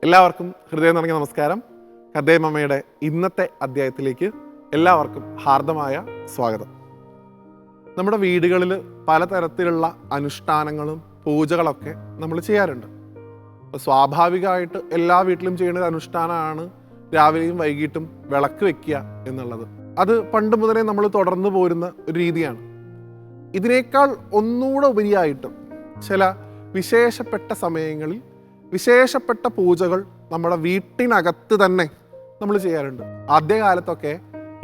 എല്ലാവർക്കും ഹൃദയം നിറഞ്ഞ നമസ്കാരം. കഥേമമ്മയുടെ ഇന്നത്തെ അധ്യായത്തിലേക്ക് എല്ലാവർക്കും ഹാർദമായ സ്വാഗതം. നമ്മുടെ വീടുകളിൽ പലതരത്തിലുള്ള അനുഷ്ഠാനങ്ങളും പൂജകളൊക്കെ നമ്മൾ ചെയ്യാറുണ്ട്. സ്വാഭാവികമായിട്ട് എല്ലാ വീട്ടിലും ചെയ്യുന്ന ഒരു അനുഷ്ഠാനമാണ് രാവിലെയും വൈകിട്ടും വിളക്ക് വെക്കുക എന്നുള്ളത്. അത് പണ്ട് മുതലേ നമ്മൾ തുടർന്നു പോരുന്ന ഒരു രീതിയാണ്. ഇതിനേക്കാൾ ഒന്നുകൂടെ ഉപരിയായിട്ടും ചില വിശേഷപ്പെട്ട സമയങ്ങളിൽ വിശേഷപ്പെട്ട പൂജകൾ നമ്മുടെ വീട്ടിനകത്ത് തന്നെ നമ്മൾ ചെയ്യാറുണ്ട്. ആദ്യകാലത്തൊക്കെ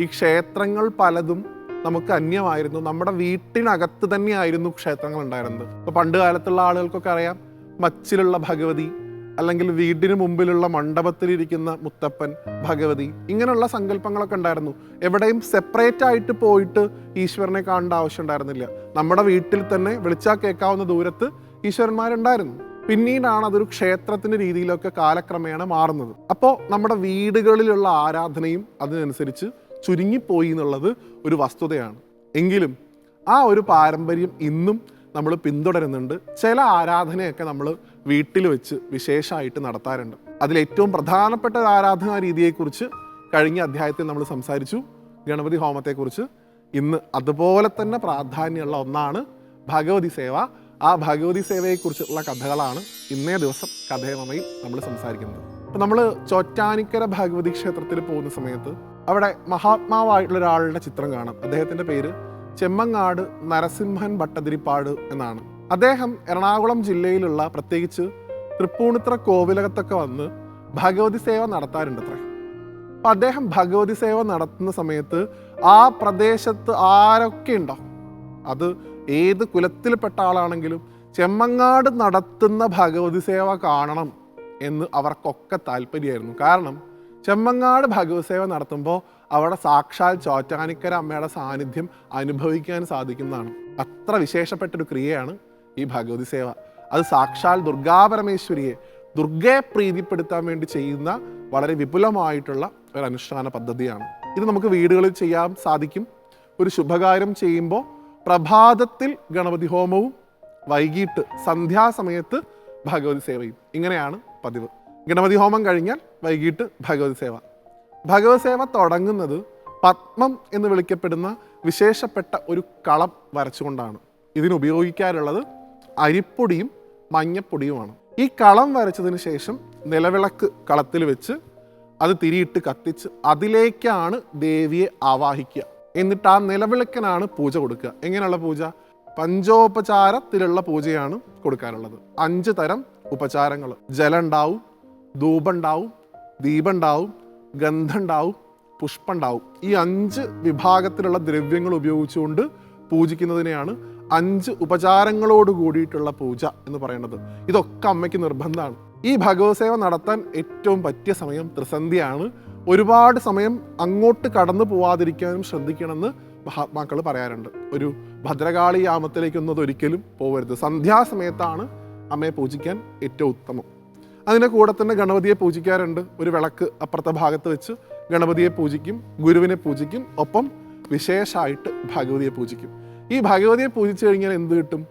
ഈ ക്ഷേത്രങ്ങൾ പലതും നമുക്ക് അന്യമായിരുന്നു. നമ്മുടെ വീട്ടിനകത്ത് തന്നെയായിരുന്നു ക്ഷേത്രങ്ങൾ ഉണ്ടായിരുന്നത്. ഇപ്പോൾ പണ്ട് കാലത്തുള്ള ആളുകൾക്കൊക്കെ അറിയാം, മച്ചിലുള്ള ഭഗവതി, അല്ലെങ്കിൽ വീടിന് മുമ്പിലുള്ള മണ്ഡപത്തിലിരിക്കുന്ന മുത്തപ്പൻ, ഭഗവതി, ഇങ്ങനെയുള്ള സങ്കല്പങ്ങളൊക്കെ ഉണ്ടായിരുന്നു. എവിടെയും സെപ്പറേറ്റ് ആയിട്ട് പോയിട്ട് ഈശ്വരനെ കാണേണ്ട ആവശ്യം ഉണ്ടായിരുന്നില്ല. നമ്മുടെ വീട്ടിൽ തന്നെ വിളിച്ചാൽ കേൾക്കാവുന്ന ദൂരത്ത് ഈശ്വരന്മാരുണ്ടായിരുന്നു. പിന്നീടാണ് അതൊരു ക്ഷേത്രത്തിൻ്റെ രീതിയിലൊക്കെ കാലക്രമേണ മാറുന്നത്. അപ്പോൾ നമ്മുടെ വീടുകളിലുള്ള ആരാധനയും അതിനനുസരിച്ച് ചുരുങ്ങിപ്പോയി എന്നുള്ളത് ഒരു വസ്തുതയാണ്. എങ്കിലും ആ ഒരു പാരമ്പര്യം ഇന്നും നമ്മൾ പിന്തുടരുന്നുണ്ട്. ചില ആരാധനയൊക്കെ നമ്മൾ വീട്ടിൽ വെച്ച് വിശേഷമായിട്ട് നടത്താറുണ്ട്. അതിലേറ്റവും പ്രധാനപ്പെട്ട ആരാധനാ രീതിയെക്കുറിച്ച് കഴിഞ്ഞ അധ്യായത്തിൽ നമ്മൾ സംസാരിച്ചു, ഗണപതി ഹോമത്തെക്കുറിച്ച്. ഇന്ന് അതുപോലെ തന്നെ പ്രാധാന്യമുള്ള ഒന്നാണ് ഭഗവതി സേവ. ആ ഭഗവതി സേവയെക്കുറിച്ചുള്ള കഥകളാണ് ഇന്നേ ദിവസം കഥേമമ്മയിൽ നമ്മൾ സംസാരിക്കുന്നത്. അപ്പം നമ്മൾ ചോറ്റാനിക്കര ഭഗവതി ക്ഷേത്രത്തിൽ പോകുന്ന സമയത്ത് അവിടെ മഹാത്മാവായിട്ടുള്ള ഒരാളുടെ ചിത്രം കാണാം. അദ്ദേഹത്തിൻ്റെ പേര് ചെമ്മങ്ങാട് നരസിംഹൻ ഭട്ടതിരിപ്പാട് എന്നാണ്. അദ്ദേഹം എറണാകുളം ജില്ലയിലുള്ള പ്രത്യേകിച്ച് തൃപ്പൂണിത്തുറ കോവിലകത്തൊക്കെ വന്ന് ഭഗവതി സേവ നടത്താറുണ്ടത്രേ. അപ്പം അദ്ദേഹം ഭഗവതി സേവ നടത്തുന്ന സമയത്ത് ആ പ്രദേശത്ത് ആരൊക്കെ ഉണ്ടോ, അത് ഏത് കുലത്തിൽപ്പെട്ട ആളാണെങ്കിലും ചെമ്മങ്ങാട് നടത്തുന്ന ഭഗവതി സേവ കാണണം എന്ന് അവർക്കൊക്കെ താല്പര്യമായിരുന്നു. കാരണം ചെമ്മങ്ങാട് ഭഗവതി സേവ നടത്തുമ്പോൾ അവിടെ സാക്ഷാൽ ചോറ്റാനിക്കര അമ്മയുടെ സാന്നിധ്യം അനുഭവിക്കാൻ സാധിക്കുന്നതാണ്. അത്ര വിശേഷപ്പെട്ടൊരു ക്രിയയാണ് ഈ ഭഗവതി സേവ. അത് സാക്ഷാൽ ദുർഗാപരമേശ്വരിയെ, ദുർഗയെ പ്രീതിപ്പെടുത്താൻ വേണ്ടി ചെയ്യുന്ന വളരെ വിപുലമായിട്ടുള്ള ഒരു അനുഷ്ഠാന പദ്ധതിയാണ്. ഇത് നമുക്ക് വീടുകളിൽ ചെയ്യാൻ സാധിക്കും. ഒരു ശുഭകാര്യം ചെയ്യുമ്പോൾ പ്രഭാതത്തിൽ ഗണപതി ഹോമവും വൈകിട്ട് സന്ധ്യാസമയത്ത് ഭഗവതി സേവയും, ഇങ്ങനെയാണ് പതിവ്. ഗണപതി ഹോമം കഴിഞ്ഞാൽ വൈകിട്ട് ഭഗവതി സേവ. ഭഗവതി സേവ തുടങ്ങുന്നത് പത്മം എന്ന് വിളിക്കപ്പെടുന്ന വിശേഷപ്പെട്ട ഒരു കളം വരച്ചുകൊണ്ടാണ്. ഇതിനുപയോഗിക്കാറുള്ളത് അരിപ്പൊടിയും മഞ്ഞപ്പൊടിയുമാണ്. ഈ കളം വരച്ചതിന് ശേഷം നിലവിളക്ക് കളത്തിൽ വെച്ച് അത് തിരിയിട്ട് കത്തിച്ച് അതിലേക്കാണ് ദേവിയെ ആവാഹിക്കുക. എന്നിട്ട് ആ നിലവിളക്കിനാണ് പൂജ കൊടുക്കുക. എങ്ങനെയുള്ള പൂജ? പഞ്ചോപചാരത്തിലുള്ള പൂജയാണ് കൊടുക്കാറുള്ളത്. 5 തരം ഉപചാരങ്ങൾ: ജലം ഉണ്ടാവും, ധൂപം ഉണ്ടാവും, ദീപം ഉണ്ടാവും, ഗന്ധം ഉണ്ടാവും, പുഷ്പം ഉണ്ടാവും. ഈ 5 വിഭാഗത്തിലുള്ള ദ്രവ്യങ്ങൾ ഉപയോഗിച്ചുകൊണ്ട് പൂജിക്കുന്നതിനെയാണ് 5 ഉപചാരങ്ങളോട് കൂടിയിട്ടുള്ള പൂജ എന്ന് പറയുന്നത്. ഇതൊക്കെ അമ്മയ്ക്ക് നിർബന്ധമാണ്. ഈ ഭഗവത് സേവ നടത്താൻ ഏറ്റവും പറ്റിയ സമയം ത്രിസന്ധ്യയാണ്. ഒരുപാട് സമയം അങ്ങോട്ട് കടന്നു പോവാതിരിക്കാനും ശ്രദ്ധിക്കണമെന്ന് മഹാത്മാക്കൾ പറയാറുണ്ട്. ഒരു ഭദ്രകാളി യാമത്തിലേക്കൊന്നും ഒരിക്കലും പോകരുത്. സന്ധ്യാസമയത്താണ് അമ്മയെ പൂജിക്കാൻ ഏറ്റവും ഉത്തമം. അതിൻ്റെ കൂടെ തന്നെ ഗണപതിയെ പൂജിക്കാറുണ്ട്. ഒരു വിളക്ക് അപ്പുറത്തെ ഭാഗത്ത് വെച്ച് ഗണപതിയെ പൂജിക്കും, ഗുരുവിനെ പൂജിക്കും, ഒപ്പം വിശേഷമായിട്ട് ഭഗവതിയെ പൂജിക്കും. ഈ ഭഗവതിയെ പൂജിച്ചു കഴിഞ്ഞാൽ എന്ത് കിട്ടും?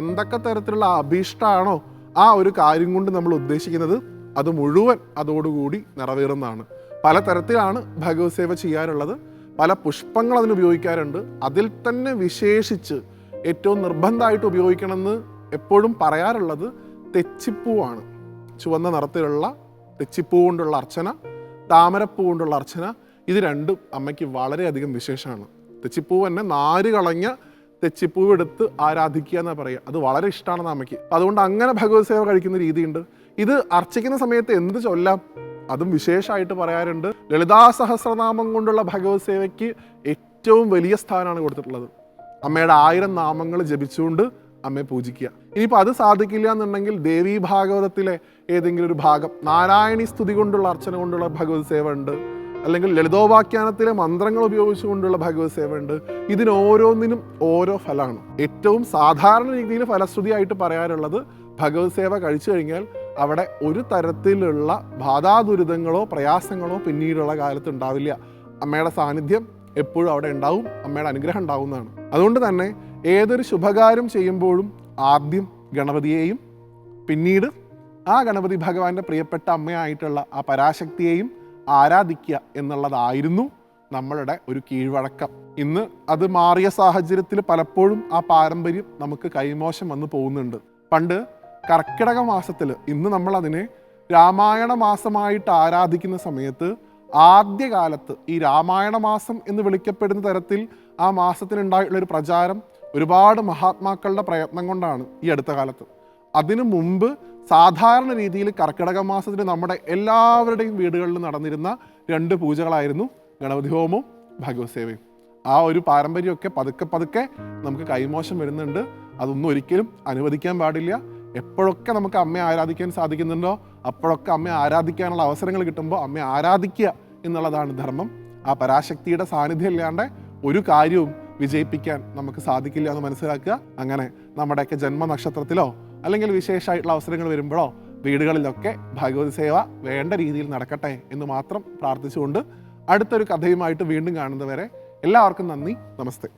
എന്തൊക്കെ തരത്തിലുള്ള അഭീഷ്ടമാണോ ആ ഒരു കാര്യം കൊണ്ട് നമ്മൾ ഉദ്ദേശിക്കുന്നത്, അത് മുഴുവൻ അതോടുകൂടി നിറവേറുന്നതാണ്. പലതരത്തിലാണ് ഭഗവത് സേവ ചെയ്യാറുള്ളത്. പല പുഷ്പങ്ങൾ അതിന് ഉപയോഗിക്കാറുണ്ട്. അതിൽ തന്നെ വിശേഷിച്ച് ഏറ്റവും നിർബന്ധമായിട്ട് ഉപയോഗിക്കണമെന്ന് എപ്പോഴും പറയാറുള്ളത് തെച്ചിപ്പൂവാണ്. ചുവന്ന നിറത്തിലുള്ള തെച്ചിപ്പൂ കൊണ്ടുള്ള അർച്ചന, താമരപ്പൂ കൊണ്ടുള്ള അർച്ചന, ഇത് രണ്ടും അമ്മയ്ക്ക് വളരെയധികം വിശേഷമാണ്. തെച്ചിപ്പൂ തന്നെ നാര് കളഞ്ഞ തെച്ചിപ്പൂ എടുത്ത് ആരാധിക്കുക എന്നാണ് പറയുക. അത് വളരെ ഇഷ്ടമാണെന്ന് അമ്മയ്ക്ക്. അതുകൊണ്ട് അങ്ങനെ ഭഗവത് സേവ കഴിക്കുന്ന രീതിയുണ്ട്. ഇത് അർച്ചിക്കുന്ന സമയത്ത് എന്ത് ചൊല്ലാം, അതും വിശേഷമായിട്ട് പറയാറുണ്ട്. ലളിതാ സഹസ്രനാമം കൊണ്ടുള്ള ഭഗവത് സേവയ്ക്ക് ഏറ്റവും വലിയ സ്ഥാനമാണ് കൊടുത്തിട്ടുള്ളത്. അമ്മയുടെ 1000 നാമങ്ങൾ ജപിച്ചുകൊണ്ട് അമ്മയെ പൂജിക്കുക. ഇനിയിപ്പോൾ അത് സാധിക്കില്ല എന്നുണ്ടെങ്കിൽ ദേവീ ഭാഗവതത്തിലെ ഏതെങ്കിലും ഒരു ഭാഗം, നാരായണി സ്തുതി കൊണ്ടുള്ള അർച്ചന കൊണ്ടുള്ള ഭഗവത് സേവ ഉണ്ട്, അല്ലെങ്കിൽ ലളിതോപാഖ്യാനത്തിലെ മന്ത്രങ്ങൾ ഉപയോഗിച്ചുകൊണ്ടുള്ള ഭഗവത് സേവ ഉണ്ട്. ഇതിനോരോന്നിനും ഓരോ ഫലമാണ്. ഏറ്റവും സാധാരണ രീതിയിൽ ഫലശ്രുതിയായിട്ട് പറയാറുള്ളത് ഭഗവത് സേവ കഴിച്ചു കഴിഞ്ഞാൽ അവിടെ ഒരു തരത്തിലുള്ള ബാധാദുരിതങ്ങളോ പ്രയാസങ്ങളോ പിന്നീടുള്ള കാലത്ത് ഉണ്ടാവില്ല. അമ്മയുടെ സാന്നിധ്യം എപ്പോഴും അവിടെ ഉണ്ടാവും, അമ്മയുടെ അനുഗ്രഹം ഉണ്ടാവുന്നതാണ്. അതുകൊണ്ട് തന്നെ ഏതൊരു ശുഭകാര്യം ചെയ്യുമ്പോഴും ആദ്യം ഗണപതിയെയും പിന്നീട് ആ ഗണപതി ഭഗവാന്റെ പ്രിയപ്പെട്ട അമ്മയായിട്ടുള്ള ആ പരാശക്തിയെയും ആരാധിക്കുക എന്നുള്ളതായിരുന്നു നമ്മളുടെ ഒരു കീഴ്വഴക്കം. ഇന്ന് അത് മാറിയ സാഹചര്യത്തിൽ പലപ്പോഴും ആ പാരമ്പര്യം നമുക്ക് കൈമോശം വന്നു പോകുന്നുണ്ട്. പണ്ട് കർക്കിടക മാസത്തിൽ, ഇന്ന് നമ്മൾ അതിനെ രാമായണ മാസമായിട്ട് ആരാധിക്കുന്ന സമയത്ത്, ആദ്യകാലത്ത് ഈ രാമായണ മാസം എന്ന് വിളിക്കപ്പെടുന്ന തരത്തിൽ ആ മാസത്തിനുണ്ടായിട്ടുള്ളൊരു പ്രചാരം ഒരുപാട് മഹാത്മാക്കളുടെ പ്രയത്നം കൊണ്ടാണ് ഈ അടുത്ത കാലത്ത്. അതിനു മുമ്പ് സാധാരണ രീതിയിൽ കർക്കിടക മാസത്തിൽ നമ്മുടെ എല്ലാവരുടെയും വീടുകളിൽ നടന്നിരുന്ന 2 പൂജകളായിരുന്നു ഗണപതി ഹോമവും ഭഗവത് സേവയും. ആ ഒരു പാരമ്പര്യമൊക്കെ പതുക്കെ പതുക്കെ നമുക്ക് കൈമോശം വരുന്നുണ്ട്. അതൊന്നും ഒരിക്കലും അനുവദിക്കാൻ പാടില്ല. എപ്പോഴൊക്കെ നമുക്ക് അമ്മയെ ആരാധിക്കാൻ സാധിക്കുന്നുണ്ടോ അപ്പോഴൊക്കെ അമ്മയെ ആരാധിക്കാനുള്ള അവസരങ്ങൾ കിട്ടുമ്പോൾ അമ്മയെ ആരാധിക്കുക എന്നുള്ളതാണ് ധർമ്മം. ആ പരാശക്തിയുടെ സാന്നിധ്യം ഇല്ലാണ്ട് ഒരു കാര്യവും വിജയിപ്പിക്കാൻ നമുക്ക് സാധിക്കില്ല എന്ന് മനസ്സിലാക്കുക. അങ്ങനെ നമ്മുടെയൊക്കെ ജന്മനക്ഷത്രത്തിലോ അല്ലെങ്കിൽ വിശേഷമായിട്ടുള്ള അവസരങ്ങൾ വരുമ്പോഴോ വീടുകളിലൊക്കെ ഭഗവതി സേവ വേണ്ട രീതിയിൽ നടക്കട്ടെ എന്ന് മാത്രം പ്രാർത്ഥിച്ചുകൊണ്ട് അടുത്തൊരു കഥയുമായിട്ട് വീണ്ടും കാണുന്നവരെ എല്ലാവർക്കും നന്ദി, നമസ്തേ.